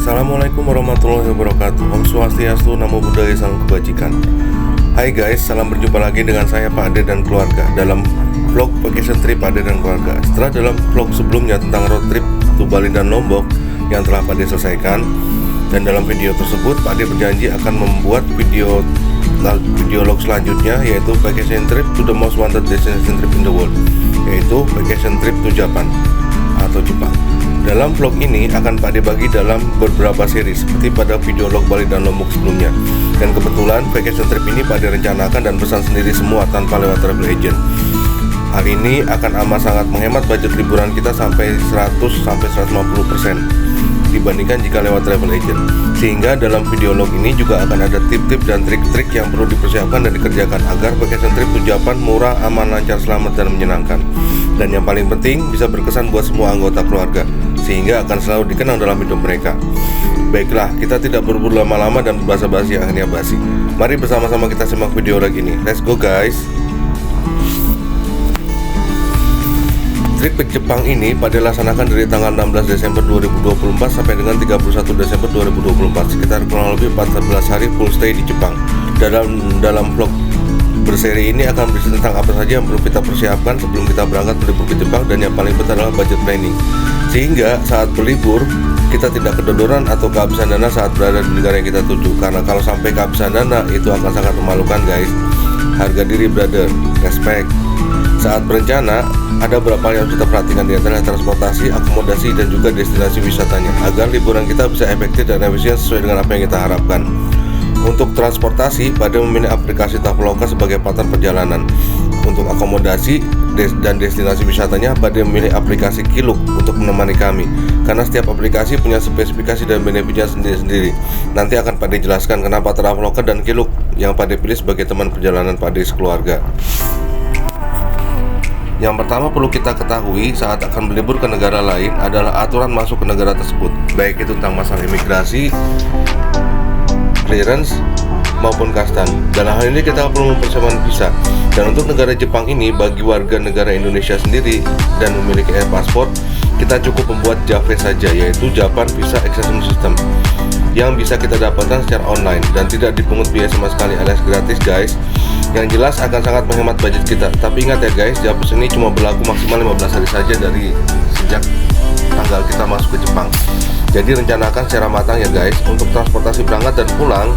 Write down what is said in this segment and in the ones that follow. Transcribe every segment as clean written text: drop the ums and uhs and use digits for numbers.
Assalamualaikum warahmatullahi wabarakatuh. Om Swastiastu, Namo Buddhaya, Salam Kebajikan. Hai guys, salam berjumpa lagi dengan saya Pak Ade dan keluarga dalam vlog vacation trip Pak Ade dan keluarga. Setelah dalam vlog sebelumnya tentang road trip to Bali dan Lombok yang telah Pak Ade selesaikan, dan dalam video tersebut Pak Ade berjanji akan membuat video log selanjutnya, yaitu vacation trip to the most wanted destination trip in the world, yaitu vacation trip to Japan atau Jepang. Dalam vlog ini akan Pak Ade bagi dalam beberapa seri seperti pada video log Bali dan Lombok sebelumnya. Dan kebetulan vacation trip ini Pak Ade rencanakan dan pesan sendiri semua tanpa lewat travel agent. Hal ini akan amat sangat menghemat budget liburan kita sampai 100-150% dibandingkan jika lewat travel agent. Sehingga dalam video log ini juga akan ada tip-tip dan trik-trik yang perlu dipersiapkan dan dikerjakan agar vacation trip to Japan murah, aman, lancar, selamat, dan menyenangkan. Dan yang paling penting bisa berkesan buat semua anggota keluarga, sehingga akan selalu dikenang dalam hidup mereka. Baiklah, kita tidak berburu lama-lama dan basa-basi akhirnya basi. Mari bersama-sama kita simak video lagi ini. Let's go guys. Trip ke Jepang ini Pak Ade laksanakan dari tanggal 16 Desember 2024 sampai dengan 31 Desember 2024, sekitar kurang lebih 14 hari full stay di Jepang. Dalam vlog berseri ini akan berisi tentang apa saja yang perlu kita persiapkan sebelum kita berangkat berlibur ke Jepang, dan yang paling penting adalah budget planning, sehingga saat berlibur kita tidak kedodoran atau kehabisan dana saat berada di negara yang kita tuju. Karena kalau sampai kehabisan dana itu akan sangat memalukan guys. Harga diri brother, respect. Saat berencana ada beberapa hal yang harus kita perhatikan, di antaranya transportasi, akomodasi, dan juga destinasi wisatanya, agar liburan kita bisa efektif dan efisien sesuai dengan apa yang kita harapkan. Untuk transportasi, Pak Ade memilih aplikasi Traveloka sebagai partner perjalanan. Untuk akomodasi dan destinasi wisatanya, Pak Ade memilih aplikasi Klook untuk menemani kami, karena setiap aplikasi punya spesifikasi dan benefitnya sendiri-sendiri. Nanti akan Pak Ade jelaskan kenapa Traveloka dan Klook yang Pak Ade pilih sebagai teman perjalanan Pak Ade sekeluarga. Yang pertama perlu kita ketahui saat akan berlibur ke negara lain adalah aturan masuk ke negara tersebut, baik itu tentang masalah imigrasi, clearance, maupun custom. Dalam hal ini kita perlu mempersiapkan visa. Dan untuk negara Jepang ini, bagi warga negara Indonesia sendiri dan memiliki paspor, kita cukup membuat JAVE saja, yaitu Japan Visa Extension System, yang bisa kita dapatkan secara online dan tidak dipungut biaya sama sekali alias gratis guys. Yang jelas akan sangat menghemat budget kita. Tapi ingat ya guys, JAVE ini cuma berlaku maksimal 15 hari saja dari sejak tanggal kita masuk ke Jepang. Jadi rencanakan secara matang ya guys. Untuk transportasi berangkat dan pulang,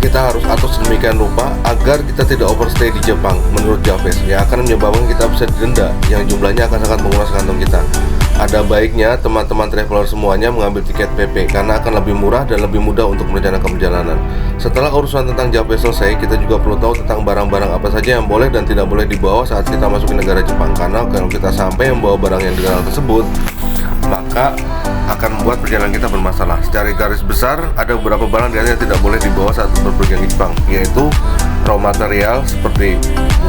kita harus atur sedemikian rupa agar kita tidak overstay di Jepang menurut JAVE, yang akan menyebabkan kita bisa didenda yang jumlahnya akan sangat menguras kantong kita. Ada baiknya teman-teman traveler semuanya mengambil tiket PP, karena akan lebih murah dan lebih mudah untuk merencanakan perjalanan. Setelah urusan tentang JAVE selesai, kita juga perlu tahu tentang barang-barang apa saja yang boleh dan tidak boleh dibawa saat kita masuk ke negara Jepang. Karena kalau kita sampai membawa barang yang dilarang tersebut, maka akan membuat perjalanan kita bermasalah. Secara garis besar, ada beberapa barang yang tidak boleh dibawa saat berpergian ke Jepang, yaitu raw material seperti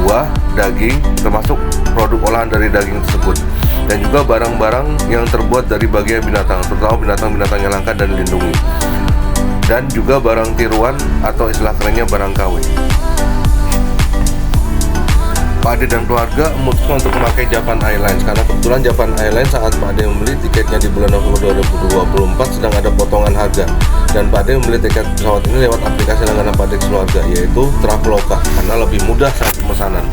buah, daging, termasuk produk olahan dari daging tersebut, dan juga barang-barang yang terbuat dari bagian binatang, terutama binatang-binatang yang langka dan dilindungi, dan juga barang tiruan atau istilah kerennya barang KW. Pak Ade dan keluarga memutuskan untuk memakai Japan Airlines karena kebetulan Japan Airlines saat Pak Ade membeli tiketnya di bulan November 2024 sedang ada potongan harga, dan Pak Ade membeli tiket pesawat ini lewat aplikasi langganan Pak Ade keluarga, yaitu Traveloka, karena lebih mudah saat pemesanan.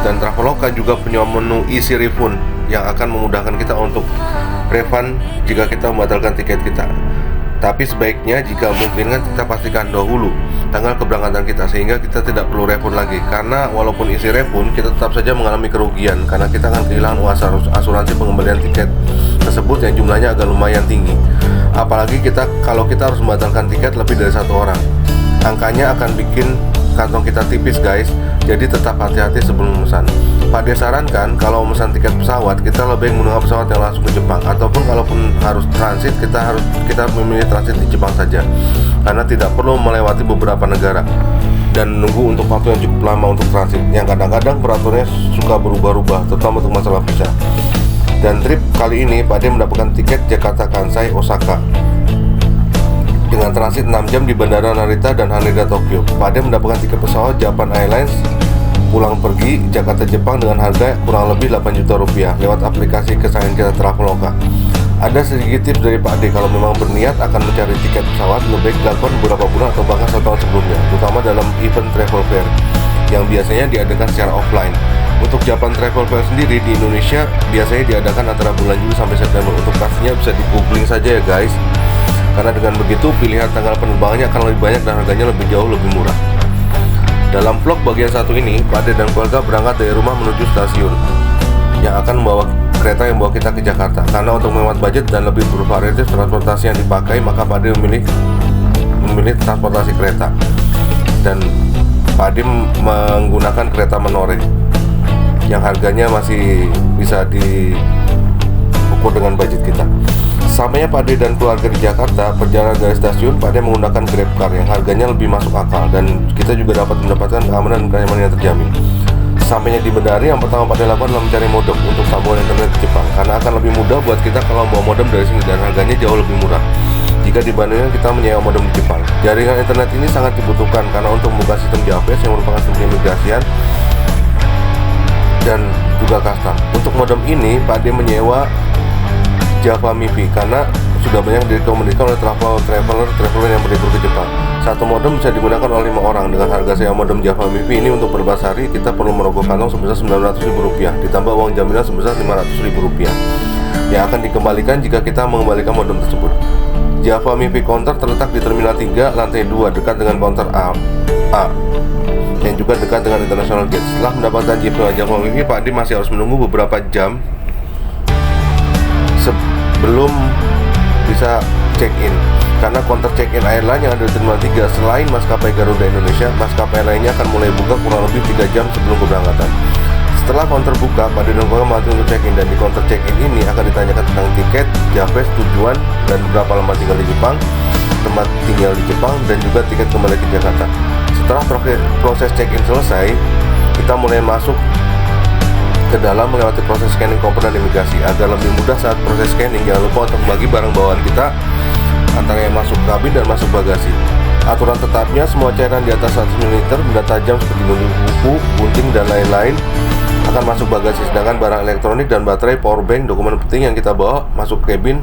Dan Traveloka juga punya menu easy refund yang akan memudahkan kita untuk refund jika kita membatalkan tiket kita. Tapi sebaiknya jika mungkin kan kita pastikan dahulu tanggal keberangkatan kita, sehingga kita tidak perlu refund lagi. Karena walaupun isi refund, kita tetap saja mengalami kerugian karena kita akan kehilangan uang asuransi pengembalian tiket tersebut yang jumlahnya agak lumayan tinggi. Apalagi kalau kita harus membatalkan tiket lebih dari satu orang, angkanya akan bikin kantong kita tipis guys. Jadi tetap hati-hati sebelum memesan. Pak Ade sarankan kalau memesan tiket pesawat, kita lebih menggunakan pesawat yang langsung ke Jepang, ataupun kalaupun harus transit, kita memilih transit di Jepang saja, karena tidak perlu melewati beberapa negara dan menunggu untuk waktu yang cukup lama untuk transit, yang kadang-kadang peraturannya suka berubah-ubah, terutama untuk masalah visa. Dan trip kali ini Pak Ade mendapatkan tiket Jakarta Kansai Osaka dengan transit 6 jam di Bandara Narita dan Haneda Tokyo. Pak Ade mendapatkan tiket pesawat Japan Airlines pulang pergi Jakarta Jepang dengan harga kurang lebih 8 juta rupiah lewat aplikasi kesayangan kita Traveloka. Ada sedikit tips dari Pak D, kalau memang berniat akan mencari tiket pesawat, lebih baik dilakukan beberapa bulan atau bahkan 1 tahun sebelumnya, terutama dalam event travel fair yang biasanya diadakan secara offline. Untuk Japan Travel Fair sendiri di Indonesia biasanya diadakan antara bulan Juli sampai September. Untuk pastinya bisa di googling saja ya guys, karena dengan begitu pilihan tanggal penerbangannya akan lebih banyak dan harganya lebih jauh lebih murah. Dalam vlog bagian satu ini, Pak D dan keluarga berangkat dari rumah menuju stasiun yang akan membawa kereta yang membawa kita ke Jakarta. Karena untuk menghemat budget dan lebih bervariatif transportasi yang dipakai, maka Pak D memilih transportasi kereta. Dan Pak D menggunakan kereta menoreh yang harganya masih bisa diukur dengan budget kita. Sampainya Pak D dan keluarga di Jakarta, perjalanan dari stasiun, Pak D menggunakan GrabCar yang harganya lebih masuk akal dan kita juga dapat mendapatkan keamanan dan kenyamanan yang terjamin. Sampainya di bandara, yang pertama Pak D lakukan adalah mencari modem untuk sambungan internet di Jepang, karena akan lebih mudah buat kita kalau bawa modem dari sini dan harganya jauh lebih murah jika dibandingkan kita menyewa modem di Jepang. Jaringan internet ini sangat dibutuhkan karena untuk membuka sistem JAVAS yang merupakan sistem imigrasian dan juga custom. Untuk modem ini Pak D menyewa Java MIFI karena sudah banyak direkomendasikan oleh traveler yang berlibur ke Jepang. Satu modem bisa digunakan oleh 5 orang. Dengan harga sewa modem Java MIFI ini untuk berbahasa kita perlu merogoh kantong sebesar Rp900.000 ditambah uang jaminan sebesar Rp500.000 yang akan dikembalikan jika kita mengembalikan modem tersebut. Java MIFI Counter terletak di Terminal 3 lantai 2 dekat dengan counter A yang juga dekat dengan International Gate. Setelah mendapatkan Java MIFI, Pak D masih harus menunggu beberapa jam sebelum bisa check-in, karena counter check-in airline yang ada di Terminal 3 selain maskapai Garuda Indonesia, maskapai lainnya akan mulai buka kurang lebih 3 jam sebelum keberangkatan. Setelah counter buka, Pak D dan keluarga melatih untuk check-in, dan di counter check-in ini akan ditanyakan tentang tiket, JAVAS, tujuan, dan beberapa lama tinggal di Jepang, tempat tinggal di Jepang, dan juga tiket kembali ke Jakarta. Setelah proses check-in selesai, kita mulai masuk ke dalam melewati proses scanning komponen imigrasi. Agar lebih mudah saat proses scanning, jangan lupa untuk membagi barang bawaan kita antara yang masuk kabin dan masuk bagasi. Aturan tetapnya, semua cairan di atas 100 ml, benda tajam seperti buku, gunting, dan lain-lain akan masuk bagasi, sedangkan barang elektronik dan baterai, powerbank, dokumen penting yang kita bawa masuk kabin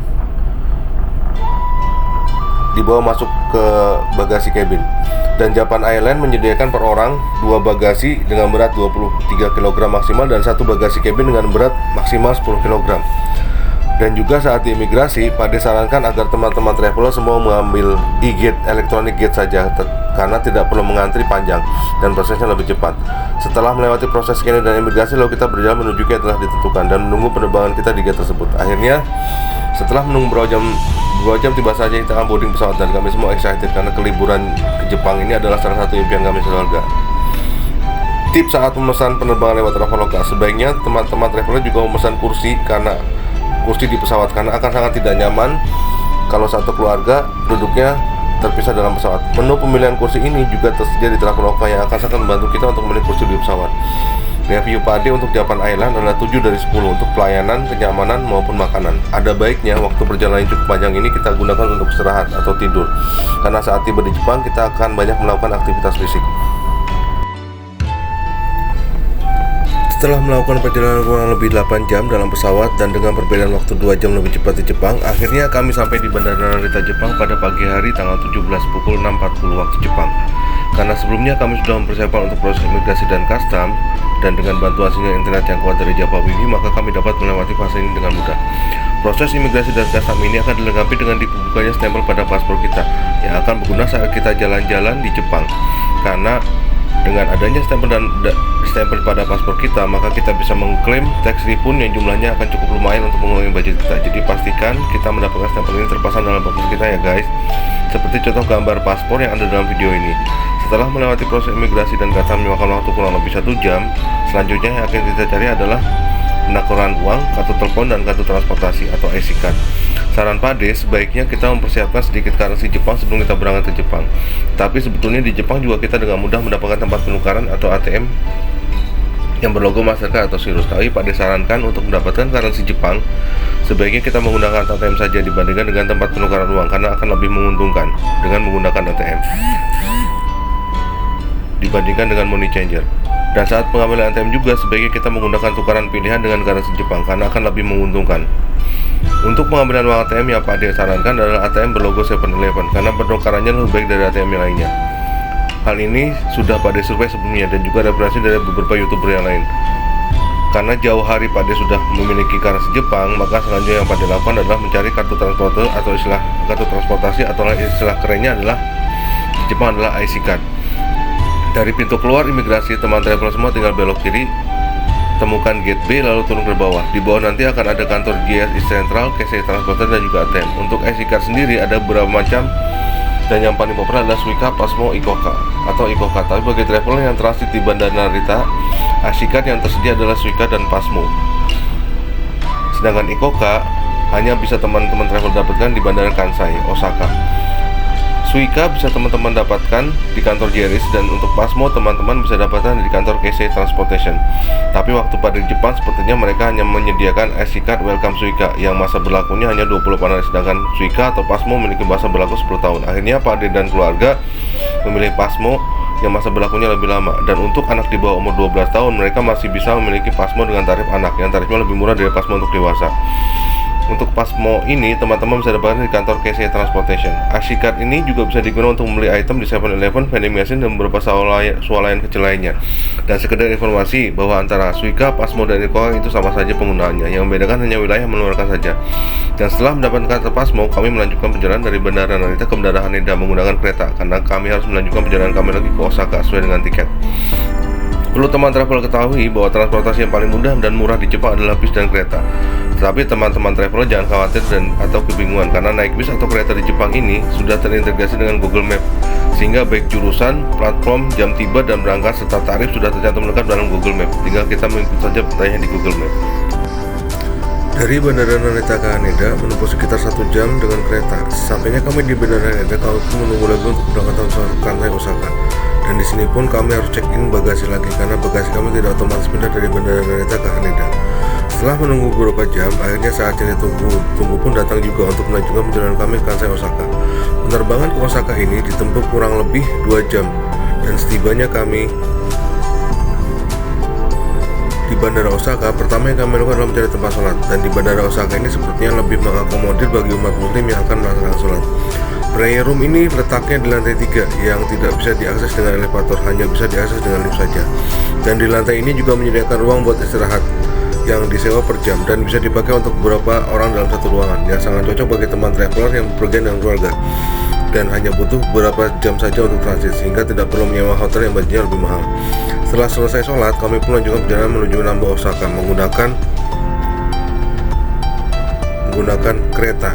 dibawa masuk ke bagasi kabin. Dan Japan Airlines menyediakan per orang 2 bagasi dengan berat 23 kg maksimal dan 1 bagasi kabin dengan berat maksimal 10 kg. Dan juga saat di imigrasi, Pak D sarankan agar teman-teman traveler semua mengambil e-gate, electronic gate saja, karena tidak perlu mengantri panjang dan prosesnya lebih cepat. Setelah melewati proses scanning dan imigrasi, lalu kita berjalan menuju gate telah ditentukan dan menunggu penerbangan kita di gate tersebut. Akhirnya, setelah menunggu beberapa jam tiba saja kita akan boarding pesawat, dan kami semua excited karena keliburan ke Jepang ini adalah salah satu impian kami sekeluarga. Tips saat memesan penerbangan lewat Traveloka, sebaiknya teman-teman traveler juga memesan kursi di pesawat, karena akan sangat tidak nyaman kalau satu keluarga duduknya terpisah dalam pesawat. Menu pemilihan kursi ini juga tersedia di Traveloka yang akan sangat membantu kita untuk memilih kursi di pesawat. Review Pak D untuk Japan Airlines adalah 7 dari 10 untuk pelayanan, kenyamanan maupun makanan. Ada baiknya waktu perjalanan yang cukup panjang ini kita gunakan untuk istirahat atau tidur, karena saat tiba di Jepang kita akan banyak melakukan aktivitas fisik. Setelah melakukan perjalanan kurang lebih 8 jam dalam pesawat dan dengan perbedaan waktu 2 jam lebih cepat di Jepang, akhirnya kami sampai di Bandara Narita Jepang pada pagi hari tanggal 17 pukul 6.40 waktu Jepang. Karena sebelumnya kami sudah mempersiapkan untuk proses imigrasi dan custom, dan dengan bantuan sinyal internet yang kuat dari Java MIFI, maka kami dapat melewati fase ini dengan mudah. Proses imigrasi dan custom ini akan dilengkapi dengan dibukanya stempel pada paspor kita yang akan berguna saat kita jalan-jalan di Jepang. Karena dengan adanya stempel pada paspor kita, maka kita bisa mengklaim tax refund yang jumlahnya akan cukup lumayan untuk mengurangi budget kita. Jadi pastikan kita mendapatkan stempel ini terpasang dalam paspor kita ya guys, seperti contoh gambar paspor yang ada dalam video ini. Setelah melewati proses imigrasi dan custom memakan waktu kurang lebih 1 jam, selanjutnya yang akan kita cari adalah penukaran uang, kartu telepon, dan kartu transportasi atau IC card. Saran Pak D, sebaiknya kita mempersiapkan sedikit currency Jepang sebelum kita berangkat ke Jepang. Tapi sebetulnya di Jepang juga kita dengan mudah mendapatkan tempat penukaran atau ATM yang berlogo Mastercard atau Cirrus. Tapi Pak D sarankan untuk mendapatkan currency Jepang, sebaiknya kita menggunakan ATM saja dibandingkan dengan tempat penukaran uang, karena akan lebih menguntungkan dengan menggunakan ATM dibandingkan dengan money changer. Dan saat pengambilan ATM juga sebaiknya kita menggunakan tukaran pilihan dengan currency Jepang karena akan lebih menguntungkan. Untuk pengambilan uang ATM yang Pak Ade sarankan adalah ATM berlogo 7-Eleven karena penukarannya lebih baik dari ATM yang lainnya. Hal ini sudah Pak Ade survei sebelumnya dan juga referensi dari beberapa YouTuber yang lain. Karena jauh hari Pak Ade sudah memiliki currency Jepang, maka selanjutnya yang Pak Ade lakukan adalah mencari kartu transportasi atau istilah kerennya adalah di Jepang adalah IC card. Dari pintu keluar imigrasi, teman travel semua tinggal belok kiri, temukan gate B lalu turun ke bawah. Di bawah nanti akan ada kantor GSI Central, KCI Transporter dan juga ATM. Untuk IC card sendiri ada beberapa macam dan yang paling populer adalah Suica, Pasmo, Ikoka atau Ikoka. Tapi bagi traveler yang transit di Bandara Narita, IC card yang tersedia adalah Suica dan Pasmo. Sedangkan Ikoka hanya bisa teman-teman travel dapatkan di Bandara Kansai, Osaka. Suica bisa teman-teman dapatkan di kantor JRIS dan untuk Pasmo teman-teman bisa dapatkan di kantor KCI Transportation. Tapi waktu pada Jepang sepertinya mereka hanya menyediakan IC card Welcome Suica yang masa berlakunya hanya 28 hari, sedangkan Suica atau Pasmo memiliki masa berlaku 10 tahun. Akhirnya Pak Ade dan keluarga memilih Pasmo yang masa berlakunya lebih lama. Dan untuk anak di bawah umur 12 tahun mereka masih bisa memiliki Pasmo dengan tarif anak yang tarifnya lebih murah dari Pasmo untuk dewasa. Untuk Pasmo ini teman-teman bisa dapatkan di kantor KCI Transportation. IC card ini juga bisa digunakan untuk membeli item di 7-Eleven, vending machine dan beberapa swalayan kecil lainnya. Dan sekedar informasi bahwa antara Suica, Pasmo dan Ikoka itu sama saja penggunaannya. Yang membedakan hanya wilayah mengeluarkan saja. Dan setelah mendapatkan kartu Pasmo, kami melanjutkan perjalanan dari Bandara Narita ke Bandara Haneda menggunakan kereta karena kami harus melanjutkan perjalanan kami lagi ke Osaka sesuai dengan tiket. Perlu teman travel ketahui bahwa transportasi yang paling mudah dan murah di Jepang adalah bis dan kereta. Tetapi teman-teman traveler jangan khawatir atau kebingungan karena naik bis atau kereta di Jepang ini sudah terintegrasi dengan Google Map, sehingga baik jurusan, platform, jam tiba dan berangkat serta tarif sudah tercantum lengkap dalam Google Map. Tinggal kita mengikuti saja petanya di Google Map. Dari Bandara Narita ke Haneda menempuh sekitar 1 jam dengan kereta. Sampainya kami di Bandara Haneda, kami pun menunggu lagi untuk keberangkatan ke Kansai Osaka. Dan di sini pun kami harus check-in bagasi lagi karena bagasi kami tidak otomatis pindah dari Bandara Narita ke Haneda. Setelah menunggu beberapa jam, akhirnya saatnya tunggu pun datang juga untuk melanjutkan perjalanan kami ke Kansai Osaka. Penerbangan ke Osaka ini ditempuh kurang lebih 2 jam dan setibanya kami di Bandara Osaka, pertama yang kami lakukan adalah mencari tempat sholat. Dan di Bandara Osaka ini sepertinya lebih mengakomodir bagi umat muslim yang akan melaksanakan sholat. Prayer room ini letaknya di lantai 3 yang tidak bisa diakses dengan elevator, hanya bisa diakses dengan lift saja. Dan di lantai ini juga menyediakan ruang buat istirahat yang disewa per jam dan bisa dipakai untuk beberapa orang dalam satu ruangan, yang sangat cocok bagi teman traveler yang bepergian dengan keluarga dan hanya butuh beberapa jam saja untuk transit, sehingga tidak perlu menyewa hotel yang budgetnya lebih mahal. Setelah selesai sholat, kami pun lanjutkan perjalanan menuju Namba Osaka menggunakan kereta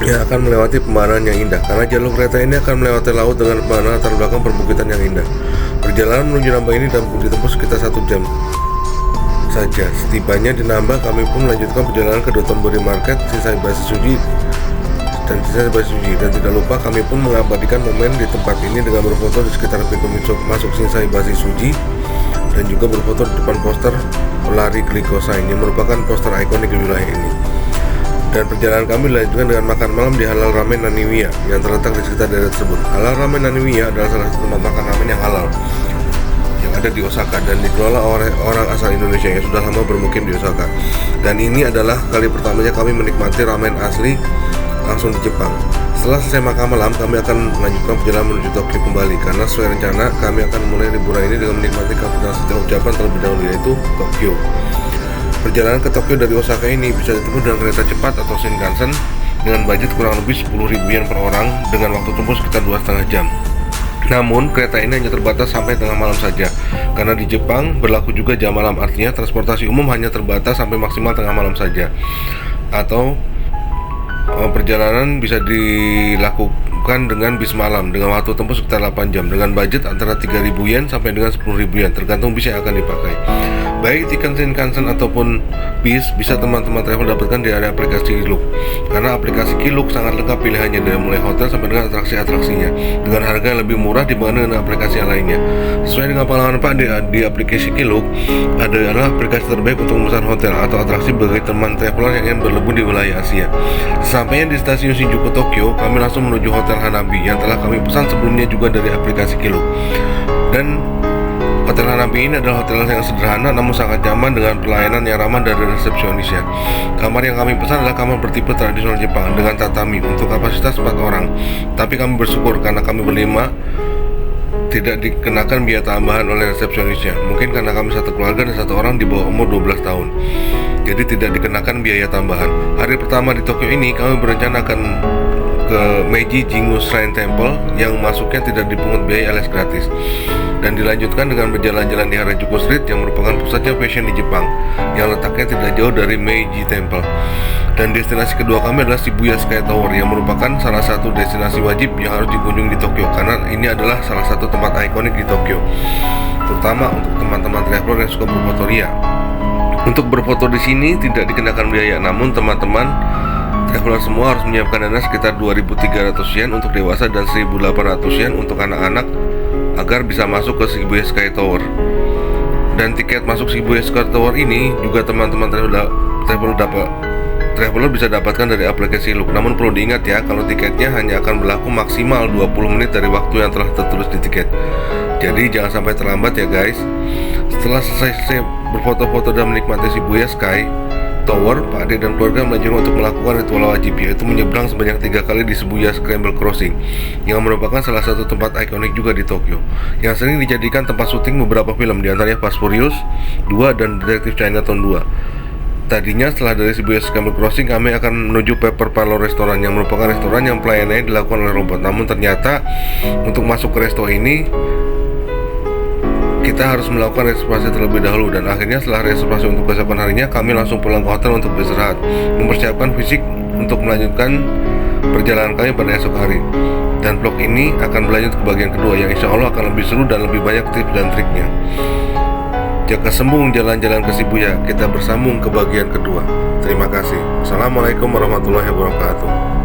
yang akan melewati pemandangan yang indah, karena jalur kereta ini akan melewati laut dengan pemandangan latar belakang perbukitan yang indah. Perjalanan menuju Namba ini ditempuh sekitar 1 jam saja. Setibanya di Namba, kami pun melanjutkan perjalanan ke Dotonbori Market, Shinsaibashi Suji dan tidak lupa kami pun mengabadikan momen di tempat ini dengan berfoto di sekitar pintu masuk Shinsaibashi Suji dan juga berfoto di depan poster pelari Glycosine yang merupakan poster ikonik di wilayah ini. Dan perjalanan kami dilanjutkan dengan makan malam di Halal Ramen Naniwiya yang terletak di sekitar daerah tersebut. Halal Ramen Naniwiya adalah salah satu tempat makan ramen yang halal yang ada di Osaka dan dikelola oleh orang asal Indonesia yang sudah lama bermukim di Osaka. Dan ini adalah kali pertamanya kami menikmati ramen asli langsung di Jepang. Setelah selesai makan malam, kami akan melanjutkan perjalanan menuju Tokyo kembali karena sesuai rencana kami akan mulai liburan ini dengan menikmati kapital sejauh Jepang terlebih dahulu, yaitu Tokyo. Perjalanan ke Tokyo dari Osaka ini bisa ditempuh dengan kereta cepat atau Shinkansen dengan budget kurang lebih 10.000 yen per orang dengan waktu tempuh sekitar 2,5 jam. Namun kereta ini hanya terbatas sampai tengah malam saja karena di Jepang berlaku juga jam malam, artinya transportasi umum hanya terbatas sampai maksimal tengah malam saja. Atau perjalanan bisa dilakukan dengan bis malam dengan waktu tempuh sekitar 8 jam dengan budget antara 3.000 yen sampai dengan 10.000 yen tergantung bis yang akan dipakai. Baik tiket Shinkansen ataupun bis bisa teman-teman travel dapatkan di area aplikasi Klook, karena aplikasi Klook sangat lengkap pilihannya dari mulai hotel sampai dengan atraksi-atraksinya dengan harga yang lebih murah dibanding dengan aplikasi yang lainnya. Sesuai dengan pengalaman Pak di aplikasi Klook adalah aplikasi terbaik untuk memesan hotel atau atraksi bagi teman traveler yang ingin berlibur di wilayah Asia. Sesampainya di stasiun Shinjuku Tokyo, kami langsung menuju Hotel Hanabi yang telah kami pesan sebelumnya juga dari aplikasi Klook. Dan Hotel Hanabi ini adalah hotel yang sederhana namun sangat nyaman dengan pelayanan yang ramah dari resepsionisnya. Kamar yang kami pesan adalah kamar bertipe tradisional Jepang dengan tatami untuk kapasitas 4 orang. Tapi kami bersyukur karena kami berlima tidak dikenakan biaya tambahan oleh resepsionisnya. Mungkin karena kami satu keluarga dan satu orang di bawah umur 12 tahun, jadi tidak dikenakan biaya tambahan. Hari pertama di Tokyo ini kami berencana akan ke Meiji Jingu Shrine Temple yang masuknya tidak dipungut biaya alias gratis, dan dilanjutkan dengan berjalan-jalan di Harajuku Street yang merupakan pusatnya fashion di Jepang yang letaknya tidak jauh dari Meiji Temple. Dan destinasi kedua kami adalah Shibuya Sky Tower yang merupakan salah satu destinasi wajib yang harus dikunjungi di Tokyo karena ini adalah salah satu tempat ikonik di Tokyo, terutama untuk teman-teman traveler yang suka berfoto ria. Untuk berfoto di sini tidak dikenakan biaya, namun teman-teman traveler semua harus menyiapkan dana sekitar 2.300 yen untuk dewasa dan 1.800 yen untuk anak-anak agar bisa masuk ke Shibuya Sky Tower. Dan tiket masuk Shibuya Sky Tower ini juga teman-teman traveler bisa dapatkan dari aplikasi Look. Namun perlu diingat ya, kalau tiketnya hanya akan berlaku maksimal 20 menit dari waktu yang telah tertulis di tiket. Jadi jangan sampai terlambat ya guys. Setelah selesai berfoto-foto dan menikmati Shibuya Sky Tower, Pak Ade dan keluarga melanjutkan untuk melakukan ritual wajib, yaitu menyeberang sebanyak 3 kali di Shibuya Scramble Crossing yang merupakan salah satu tempat ikonik juga di Tokyo yang sering dijadikan tempat syuting beberapa film, diantaranya Fast Furious 2 dan Detektif Chinatown 2. Tadinya setelah dari Shibuya Scramble Crossing kami akan menuju Pepper Parlor Restaurant yang merupakan restoran yang pelayanannya dilakukan oleh robot. Namun ternyata untuk masuk ke resto ini kita harus melakukan reservasi terlebih dahulu, dan akhirnya setelah reservasi untuk keesokan harinya kami langsung pulang ke hotel untuk beristirahat, mempersiapkan fisik untuk melanjutkan perjalanan kami pada esok hari. Dan vlog ini akan berlanjut ke bagian kedua yang insya Allah akan lebih seru dan lebih banyak tips dan triknya. Jika sembung jalan-jalan ke Shibuya, kita bersambung ke bagian kedua. Terima kasih. Assalamualaikum warahmatullahi wabarakatuh.